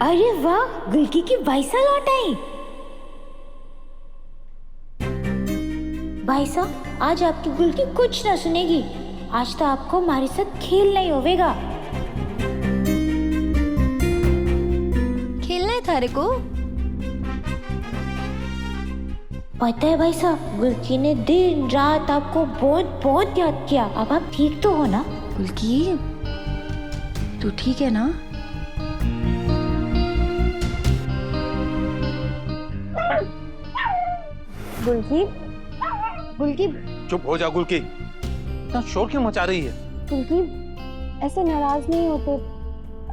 अरे वाह, गुल्की की वाइसा लौट आई। भाई साहब, आज आपकी गुल्की कुछ ना सुनेगी। आज तो आपको हमारे साथ खेलना ही होगा। खेलना है थारे को? पता है भाई साहब, गुल्की ने दिन रात आपको बहुत बहुत याद किया। अब आप ठीक तो हो ना? गुल्की, तू ठीक है ना? गुल्की, गुल्की, चुप हो जा गुल्की, इतना शोर क्यों मचा रही है? गुल्की, ऐसे नाराज नहीं होते।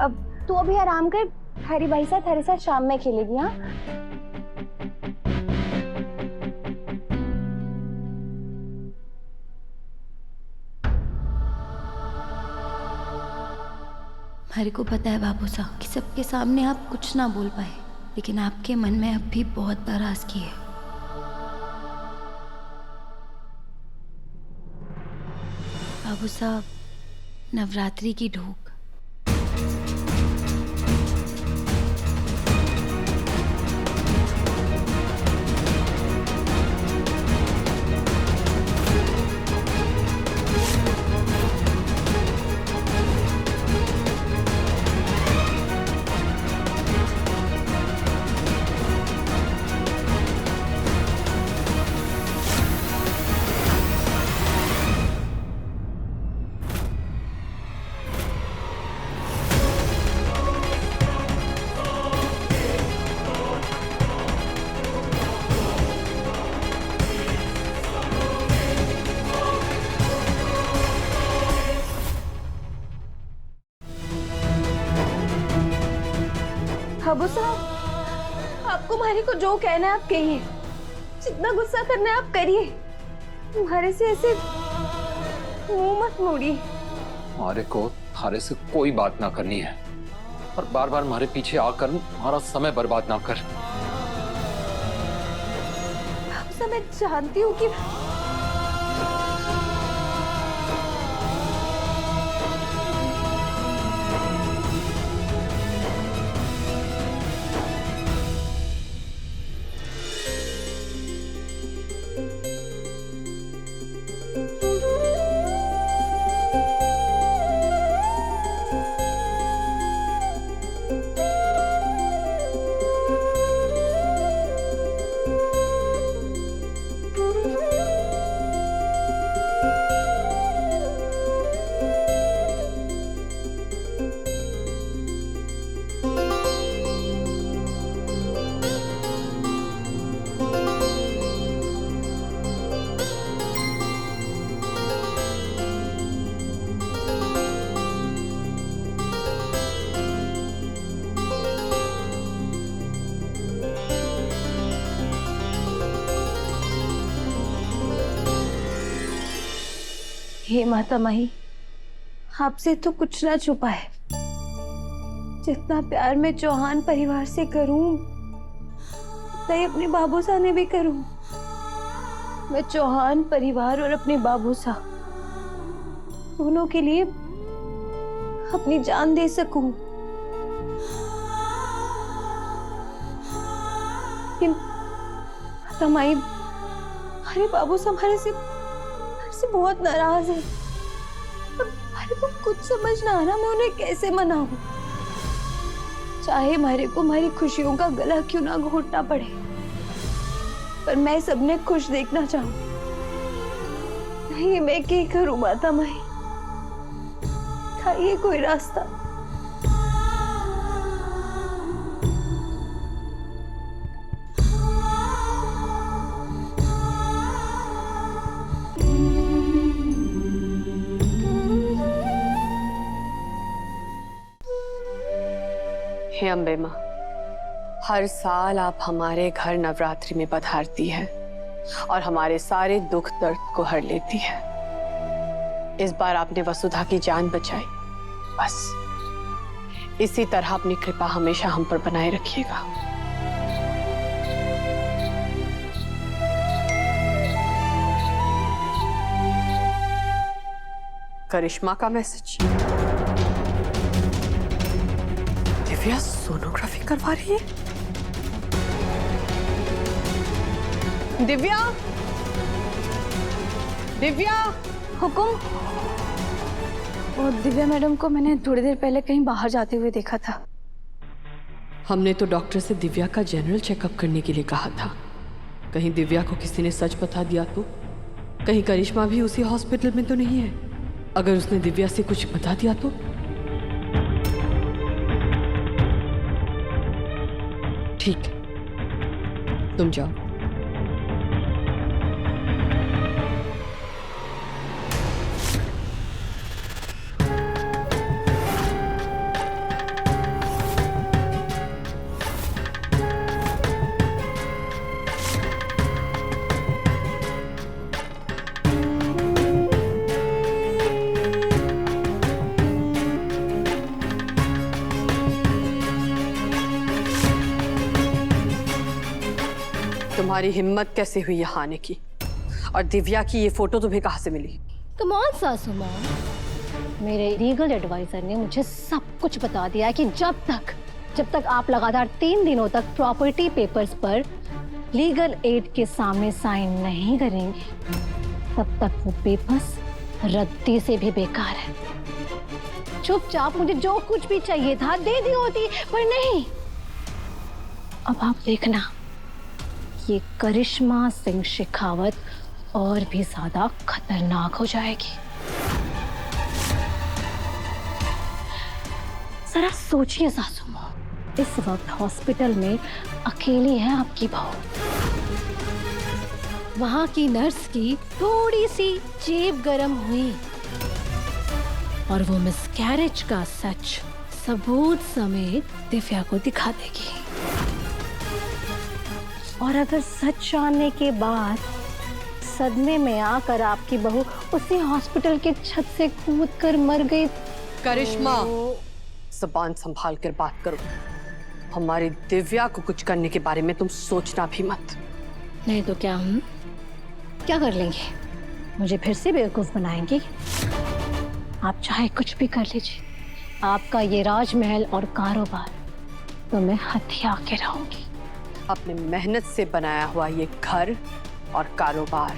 अब तू अभी आराम कर, थारी भाई साथ थारे साथ शाम में खेलेगी। हाँ, मेरे को पता है बाबू साहब कि सबके सामने आप कुछ ना बोल पाए, लेकिन आपके मन में अब भी बहुत नाराजगी है। बाबू साहब, नवरात्रि की ढोक। बाबू साहब, आपको हमारे को जो कहना है आप कहिए, जितना गुस्सा करना है आप करिए। तुम्हारे से ऐसे मुंह मत मोड़िए। हमारे को थारे से कोई बात ना करनी है और बार बार हमारे पीछे आकर हमारा समय बर्बाद ना कर। बाबू साहब, मैं जानती हूँ कि हे माता माही, आपसे तो कुछ ना छुपा है। जितना प्यार मैं चौहान परिवार से करूं, उतना ही अपने बाबूसा ने भी करूं। मैं चौहान परिवार और अपने बाबूसा दोनों के लिए अपनी जान दे सकूं, लेकिन माता माही, हमारे बाबूसा हमारे से बहुत नाराज है। हमारे को कुछ समझ ना आ रहा मैं उन्हें कैसे मनाऊं। चाहे हमारे को हमारी खुशियों का गला क्यों ना घोटना पड़े, पर मैं सबने खुश देखना चाहूं। नहीं, मैं क्या करूं माता माई? था ये कोई रास्ता? हे अम्बे माँ, हर साल आप हमारे घर नवरात्रि में पधारती है और हमारे सारे दुख दर्द को हर लेती है। इस बार आपने वसुधा की जान बचाई, बस इसी तरह अपनी कृपा हमेशा हम पर बनाए रखिएगा। करिश्मा का मैसेज। दिव्या सोनोग्राफी करवा रही है? दिव्या, दिव्या, हुकुम। और दिव्या मैडम को मैंने थोड़ी देर पहले कहीं बाहर जाते हुए देखा था। हमने तो डॉक्टर से दिव्या का जनरल चेकअप करने के लिए कहा था। कहीं दिव्या को किसी ने सच बता दिया तो? कहीं करिश्मा भी उसी हॉस्पिटल में तो नहीं है? अगर उसने दिव्या से कुछ बता दिया तो? ठीक है, तुम जाओ। तुम्हारी हिम्मत कैसे हुई यहाँ आने की? और दिव्या की ये फोटो तुम्हें कहाँ से मिली? कम ऑन सासू माँ, मेरे लीगल एडवाइजर ने मुझे सब कुछ बता दिया है कि जब तक आप लगातार 3 दिनों तक प्रॉपर्टी पेपर्स पर लीगल एड के सामने साइन नहीं करेंगे, तब तक वो पेपर्स रद्दी से भी बेकार है। चुपचाप मुझे जो कुछ भी चाहिए था दे दी होती, पर नहीं। अब आप देखना, ये करिश्मा सिंह शेखावत और भी ज्यादा खतरनाक हो जाएगी। जरा सोचिए सासू माँ, इस वक्त हॉस्पिटल में अकेली है आपकी बहू। वहां की नर्स की थोड़ी सी जेब गरम हुई और वो मिसकैरेज का सच सबूत समेत दिव्या को दिखा देगी। और अगर सच जानने के बाद सदमे में आकर आपकी बहू उसी हॉस्पिटल के छत से कूदकर मर गई, करिश्मा, ज़बान संभाल कर बात करो। हमारी दिव्या को कुछ करने के बारे में तुम सोचना भी मत। नहीं तो क्या हम क्या कर लेंगे? मुझे फिर से बेवकूफ बनाएंगे? आप चाहे कुछ भी कर लीजिए, आपका ये राजमहल और कारोबार तो मैं हथिया के रहूंगी। अपने मेहनत से बनाया हुआ ये घर और कारोबार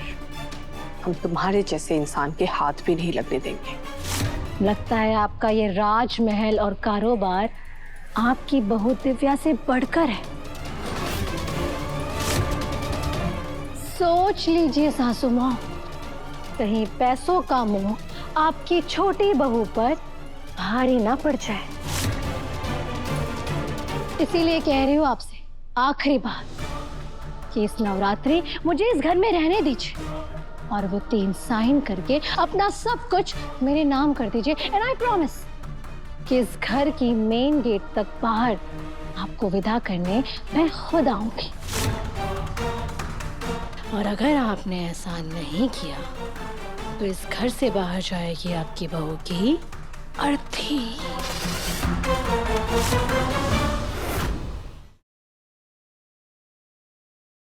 हम तुम्हारे जैसे इंसान के हाथ भी नहीं लगने देंगे। लगता है आपका ये राजमहल और कारोबार आपकी बहू दिव्या से बढ़कर है। सोच लीजिए सासू माँ, कहीं पैसों का मोह आपकी छोटी बहू पर भारी ना पड़ जाए। इसीलिए कह रही हूँ आपसे आखिरी बात कि इस नवरात्रि मुझे इस घर में रहने दीजिए और वो 3 साइन करके अपना सब कुछ मेरे नाम कर दीजिए। एंड आई प्रॉमिस कि इस घर की मेन गेट तक बाहर आपको विदा करने मैं खुद आऊंगी। और अगर आपने ऐसा नहीं किया तो इस घर से बाहर जाएगी आपकी बहू की अर्थी।